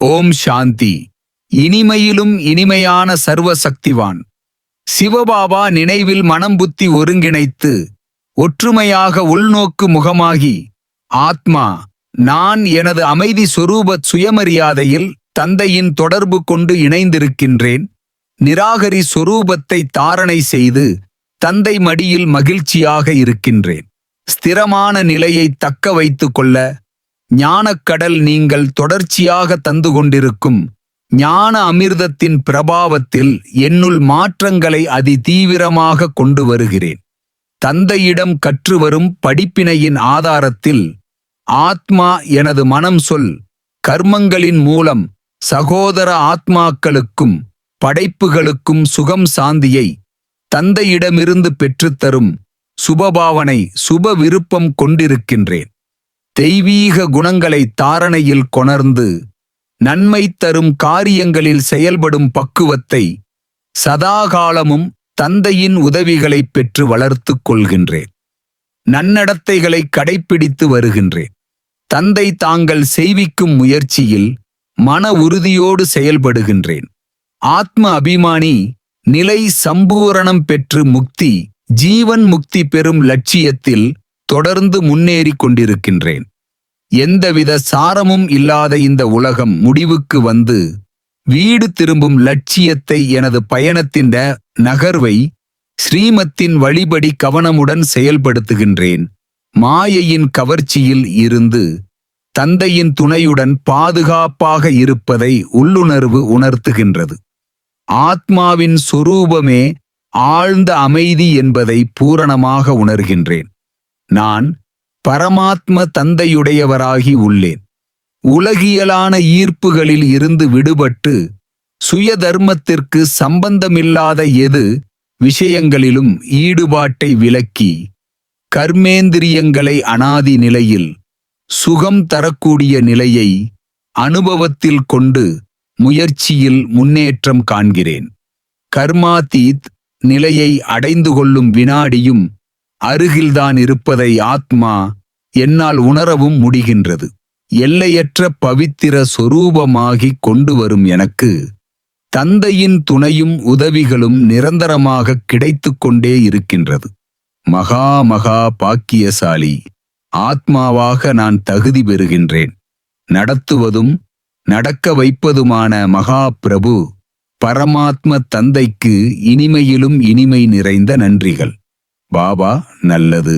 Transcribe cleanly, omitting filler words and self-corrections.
ஓம் சாந்தி. இனிமையிலும் இனிமையான சர்வ சக்திவான் சிவபாபா நினைவில் மனம் புத்தி ஒருங்கிணைத்து ஒற்றுமையாக உள்நோக்கு முகமாகி ஆத்மா நான் எனது அமைதி சொரூப சுயமரியாதையில் தந்தையின் தொடர்பு கொண்டு இணைந்திருக்கின்றேன். நிராகரி சொரூபத்தை தாரணை செய்து தந்தை மடியில் மகிழ்ச்சியாக இருக்கின்றேன். ஸ்திரமான நிலையை தக்க வைத்துக் கொள்ள ஞானக்கடல் நீங்கள் தொடர்ச்சியாக தந்து கொண்டிருக்கும் ஞான அமிர்தத்தின் பிரபாவத்தில் என்னுள் மாற்றங்களை அதிதீவிரமாக கொண்டு வருகிறேன். தந்தையிடம் கற்றுவரும் படிப்பினையின் ஆதாரத்தில் ஆத்மா எனது மனம் சொல் கர்மங்களின் மூலம் சகோதர ஆத்மாக்களுக்கும் படைப்புகளுக்கும் சுகம் சாந்தியை தந்தையிடமிருந்து பெற்றுத்தரும் சுபபாவனை சுப விருப்பம் கொண்டிருக்கின்றேன். தெய்வீக குணங்களை தாரணையில் கொணர்ந்து நன்மை தரும் காரியங்களில் செயல்படும் பக்குவத்தை சதாகாலமும் தந்தையின் உதவிகளை பெற்று வளர்த்துக் கொள்கின்றேன். நன்னடத்தைகளை கடைப்பிடித்து வருகின்றேன். தந்தை தாங்கள் செய்விக்கும் முயற்சியில் மன உறுதியோடு செயல்படுகின்றேன். ஆத்ம அபிமானி நிலை சம்பூரணம் பெற்று முக்தி ஜீவன் முக்தி பெறும் லட்சியத்தில் தொடர்ந்து முன்னேறிக் கொண்டிருக்கின்றேன். எந்தவித சாரமும் இல்லாத இந்த உலகம் முடிவுக்கு வந்து வீடு திரும்பும் லட்சியத்தை எனது பயணத்தின் நகர்வை ஸ்ரீமத்தின் வழிபடி கவனமுடன் செயல்படுத்துகின்றேன். மாயையின் கவர்ச்சியில் இருந்து தந்தையின் துணையுடன் பாதுகாப்பாக இருப்பதை உள்ளுணர்வு உணர்த்துகின்றது. ஆத்மாவின் சொரூபமே ஆழ்ந்த அமைதி என்பதை பூரணமாக உணர்கின்றேன். நான் பரமாத்ம தந்தையுடையவராகி உள்ளேன். உலகியலான ஈர்ப்புகளில் இருந்து விடுபட்டு சுய தர்மத்திற்கு சம்பந்தமில்லாத எது விஷயங்களிலும் ஈடுபாட்டை விலக்கி கர்மேந்திரியங்களை அனாதி நிலையில் சுகம் தரக்கூடிய நிலையை அனுபவத்தில் கொண்டு முயற்சியில் முன்னேற்றம் காண்கிறேன். கர்மாதீத் நிலையை அடைந்து கொள்ளும் வினாடியும் அருகில்தான் இருப்பதை ஆத்மா என்னால் உணரவும் முடிகின்றது. எல்லையற்ற பவித்திர சொரூபமாகி கொண்டு வரும் எனக்கு தந்தையின் துணையும் உதவிகளும் நிரந்தரமாக கிடைத்து கொண்டே இருக்கின்றது. மகா மகா பாக்கியசாலி ஆத்மாவாக நான் தகுதி பெறுகின்றேன். நடத்துவதும் நடக்க வைப்பதுமான மகா பிரபு பரமாத்ம தந்தைக்கு இனிமையிலும் இனிமை நிறைந்த நன்றிகள். பாபா நல்லது.